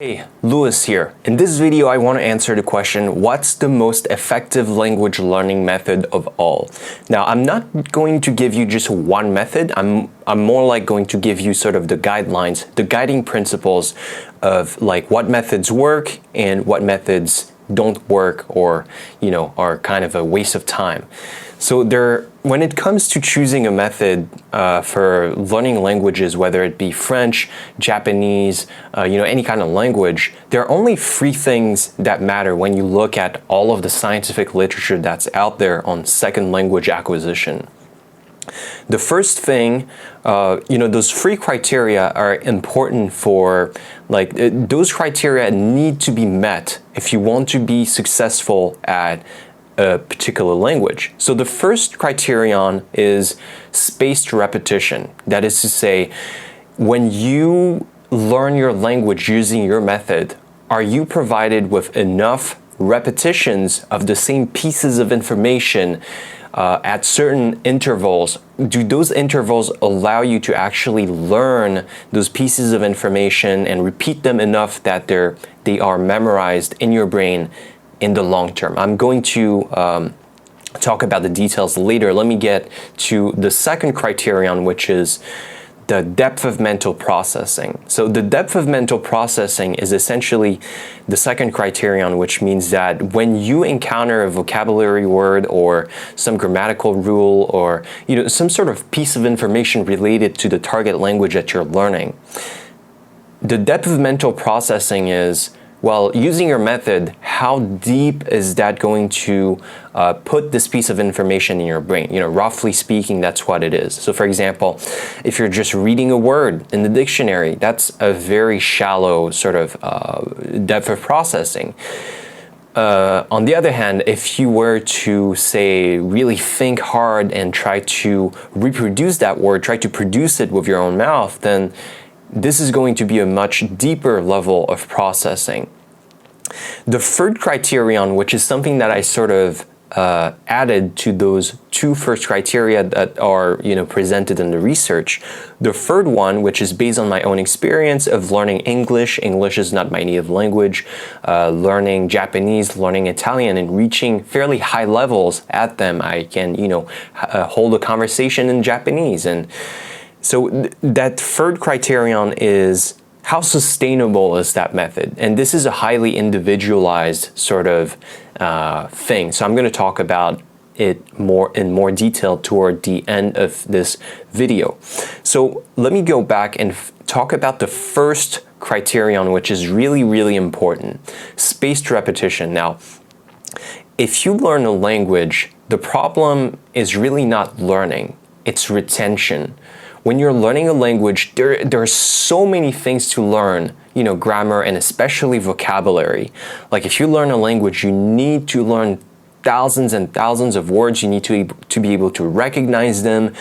Hey, Lewis here. In this video, I want to answer the question, what's the most effective language learning method of all? Now, I'm not going to give you just one method. I'm more like going to give you sort of the guidelines, the guiding principles of like what methods work and what methods don't work or, are kind of a waste of time. So when it comes to choosing a method for learning languages, whether it be French, Japanese, any kind of language, there are only three things that matter when you look at all of the scientific literature that's out there on second language acquisition. The first thing, those three criteria are important for, those criteria need to be met if you want to be successful at a particular language. So the first criterion is spaced repetition. That is to say, when you learn your language using your method, are you provided with enough repetitions of the same pieces of information at certain intervals? Do those intervals allow you to actually learn those pieces of information and repeat them enough that they are memorized in your brain in the long term? I'm going to talk about the details later. Let me get to the second criterion, which is the depth of mental processing. So the depth of mental processing is essentially the second criterion, which means that when you encounter a vocabulary word or some grammatical rule or some sort of piece of information related to the target language that you're learning, the depth of mental processing is, well, using your method, how deep is that going to put this piece of information in your brain? Roughly speaking, that's what it is. So for example, if you're just reading a word in the dictionary, that's a very shallow sort of depth of processing. On the other hand, if you were to, say, really think hard and try to reproduce that word, try to produce it with your own mouth, then this is going to be a much deeper level of processing. The third criterion, which is something that I sort of added to those two first criteria that are presented in the research. The third one, which is based on my own experience of learning English is not my native language, learning Japanese, learning Italian, and reaching fairly high levels at them. I can hold a conversation in Japanese. And so that third criterion is, how sustainable is that method? And this is a highly individualized sort of thing. So I'm going to talk about it in more detail toward the end of this video. So let me go back and talk about the first criterion, which is really, really important: spaced repetition. Now, if you learn a language, the problem is really not learning, it's retention. When you're learning a language, there are so many things to learn, grammar and especially vocabulary. Like if you learn a language, you need to learn thousands and thousands of words. You need to be able to recognize them.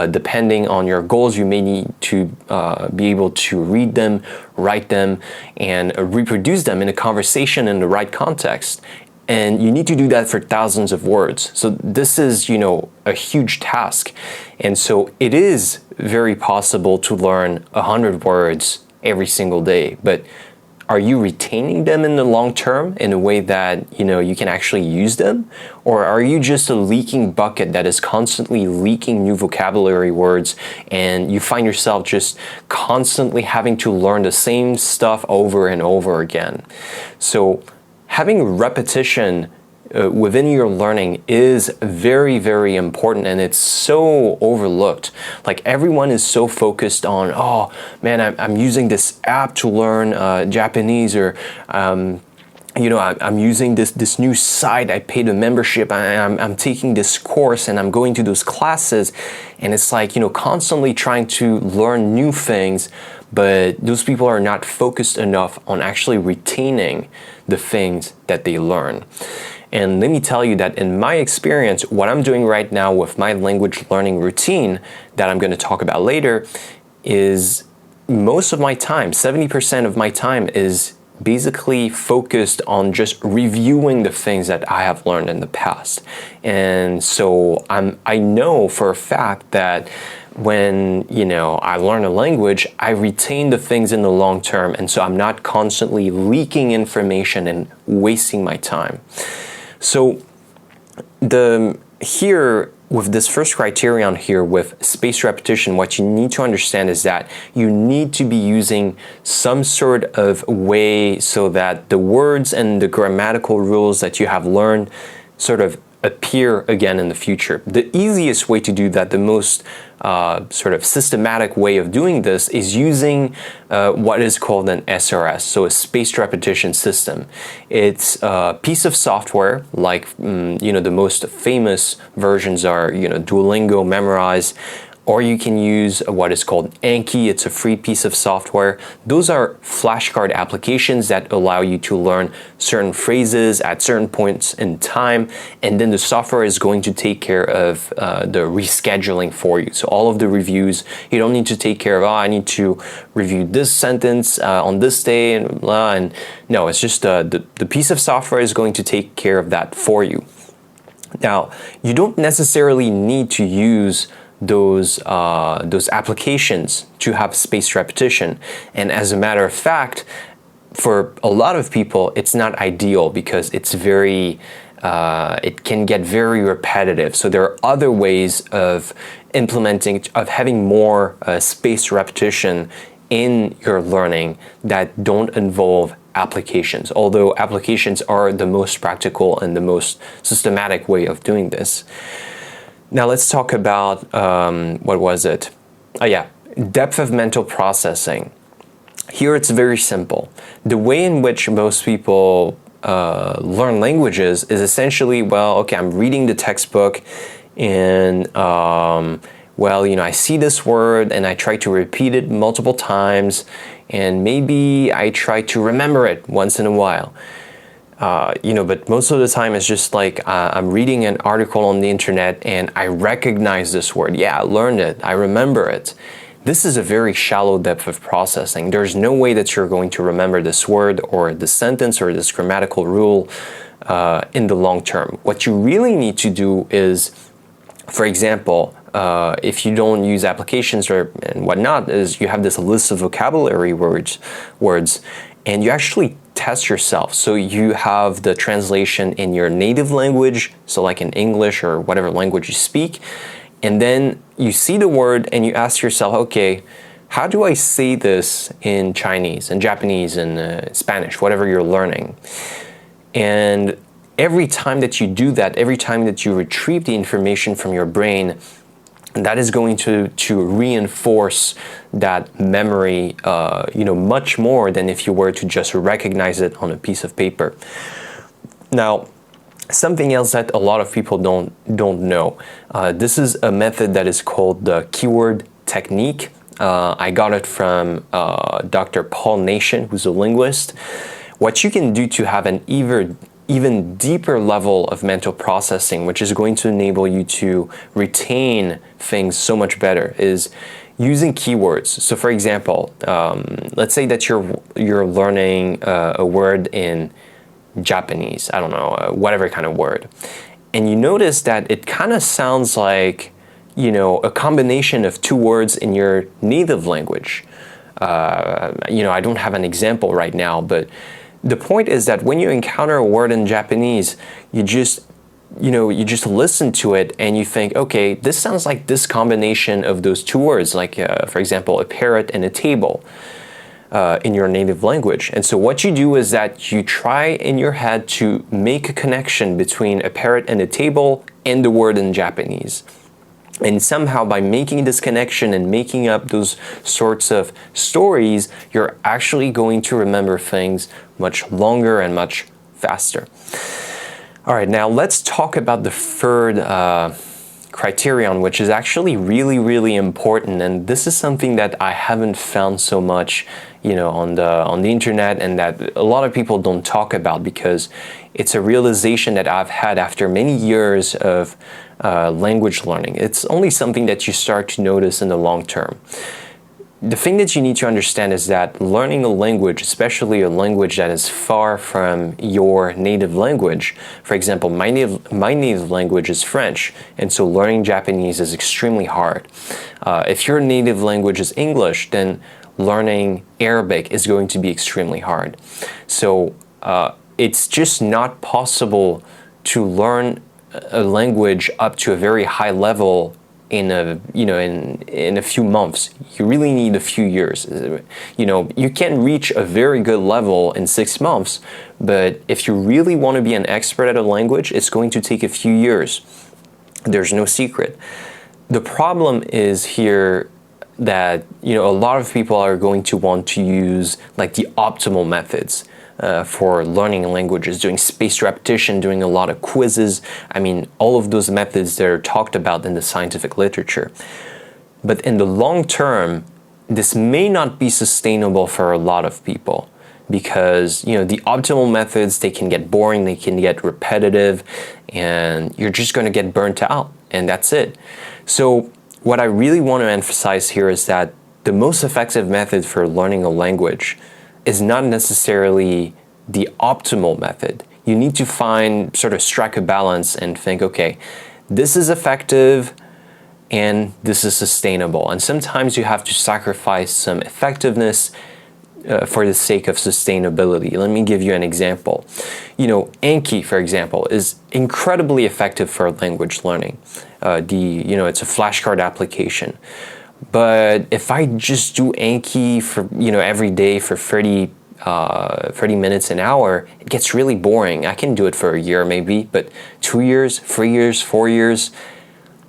Depending on your goals, you may need to be able to read them, write them, and reproduce them in a conversation in the right context. And you need to do that for thousands of words. So this is, a huge task. And so it is very possible to learn 100 words every single day. But are you retaining them in the long term in a way that, you can actually use them? Or are you just a leaking bucket that is constantly leaking new vocabulary words and you find yourself just constantly having to learn the same stuff over and over again? So having repetition within your learning is very, very important, and it's so overlooked. Like everyone is so focused on, oh man, I'm using this app to learn Japanese, or I'm using this new site. I paid a membership. I'm taking this course and I'm going to those classes, and it's like constantly trying to learn new things. But those people are not focused enough on actually retaining the things that they learn. And let me tell you that in my experience, what I'm doing right now with my language learning routine that I'm going to talk about later is most of my time, 70% of my time, is basically focused on just reviewing the things that I have learned in the past. And so I know for a fact that when, you know, I learn a language, I retain the things in the long term, and so I'm not constantly leaking information and wasting my time. So here with this first criterion here with spaced repetition, what you need to understand is that you need to be using some sort of way so that the words and the grammatical rules that you have learned sort of appear again in the future. The easiest way to do that, the most sort of systematic way of doing this, is using what is called an SRS, so a spaced repetition system. It's a piece of software, like you know, the most famous versions are, you know, Duolingo, Memrise, or you can use what is called Anki. It's a free piece of software. Those are flashcard applications that allow you to learn certain phrases at certain points in time, and then the software is going to take care of the rescheduling for you. So all of the reviews, you don't need to take care of, oh, I need to review this sentence on this day, and blah, and no, it's just the piece of software is going to take care of that for you. Now, you don't necessarily need to use those applications to have spaced repetition, and as a matter of fact, for a lot of people it's not ideal because it's very it can get very repetitive. So there are other ways of having more spaced repetition in your learning that don't involve applications, although applications are the most practical and the most systematic way of doing this. Now let's talk about, what was it? Oh yeah, depth of mental processing. Here it's very simple. The way in which most people learn languages is essentially, well, okay, I'm reading the textbook and, well, you know, I see this word and I try to repeat it multiple times, and maybe I try to remember it once in a while. You know, but most of the time it's just like I'm reading an article on the internet and I recognize this word. Yeah, I learned it. I remember it. This is a very shallow depth of processing. There's no way that you're going to remember this word or this sentence or this grammatical rule in the long term. What you really need to do is, for example, if you don't use applications and whatnot, is you have this list of vocabulary words, and you actually test yourself. So you have the translation in your native language, so like in English or whatever language you speak, and then you see the word and you ask yourself, okay, how do I say this in Chinese, in Japanese, in Spanish, whatever you're learning? And every time that you do that, every time that you retrieve the information from your brain, that is going to reinforce that memory, you know, much more than if you were to just recognize it on a piece of paper. Now, something else that a lot of people don't know. This is a method that is called the keyword technique. I got it from Dr. Paul Nation, who's a linguist. What you can do to have an even deeper level of mental processing, which is going to enable you to retain things so much better, is using keywords. So for example, let's say that you're learning a word in Japanese, I don't know, whatever kind of word, and you notice that it kind of sounds like, you know, a combination of two words in your native language. You know, I don't have an example right now, but the point is that when you encounter a word in Japanese, you just listen to it and you think, okay, this sounds like this combination of those two words, like for example, a parrot and a table in your native language. And so what you do is that you try in your head to make a connection between a parrot and a table and the word in Japanese. And somehow by making this connection and making up those sorts of stories, you're actually going to remember things much longer and much faster. All right, now let's talk about the third criterion, which is actually really, really important. And this is something that I haven't found so much, you know, on the internet, and that a lot of people don't talk about, because it's a realization that I've had after many years of language learning. It's only something that you start to notice in the long term. the thing that you need to understand is that learning a language, especially a language that is far from your native language, for example, my native language is French, and so learning Japanese is extremely hard. If your native language is English, then learning Arabic is going to be extremely hard. So it's just not possible to learn a language up to a very high level in a few months. You really need a few years. You can reach a very good level in 6 months, but if you really want to be an expert at a language, it's going to take a few years. There's no secret. The problem is here that a lot of people are going to want to use like the optimal methods for learning languages, doing spaced repetition, doing a lot of quizzes. I mean, all of those methods that are talked about in the scientific literature. But in the long term, this may not be sustainable for a lot of people because, the optimal methods, they can get boring, they can get repetitive, and you're just going to get burnt out, and that's it. So what I really want to emphasize here is that the most effective method for learning a language is not necessarily the optimal method. You need to strike a balance and think, okay, this is effective and this is sustainable. And sometimes you have to sacrifice some effectiveness for the sake of sustainability. Let me give you an example. Anki, for example, is incredibly effective for language learning. It's a flashcard application. But if I just do Anki for every day for 30 minutes an hour, it gets really boring. I can do it for a year maybe, but 2 years, 3 years, 4 years,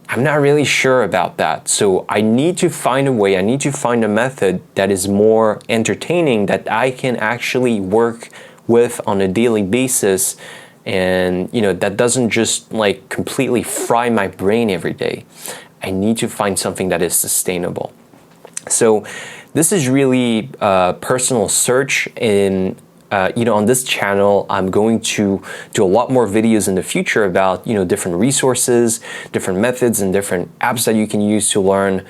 I'm not really sure about that. So I need to find a way, I need to find a method that is more entertaining, that I can actually work with on a daily basis, and that doesn't just like completely fry my brain every day. I need to find something that is sustainable. So this is really a personal search on this channel. I'm going to do a lot more videos in the future about different resources, different methods, and different apps that you can use to learn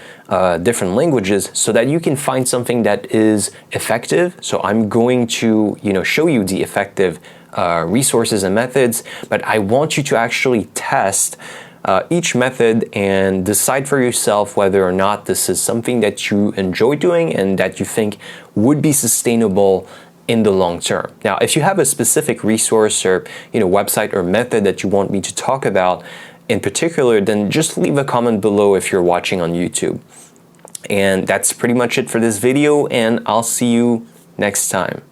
different languages, so that you can find something that is effective. So I'm going to show you the effective resources and methods, but I want you to actually test each method and decide for yourself whether or not this is something that you enjoy doing and that you think would be sustainable in the long term. Now, if you have a specific resource or website or method that you want me to talk about in particular, then just leave a comment below if you're watching on YouTube. And that's pretty much it for this video, and I'll see you next time.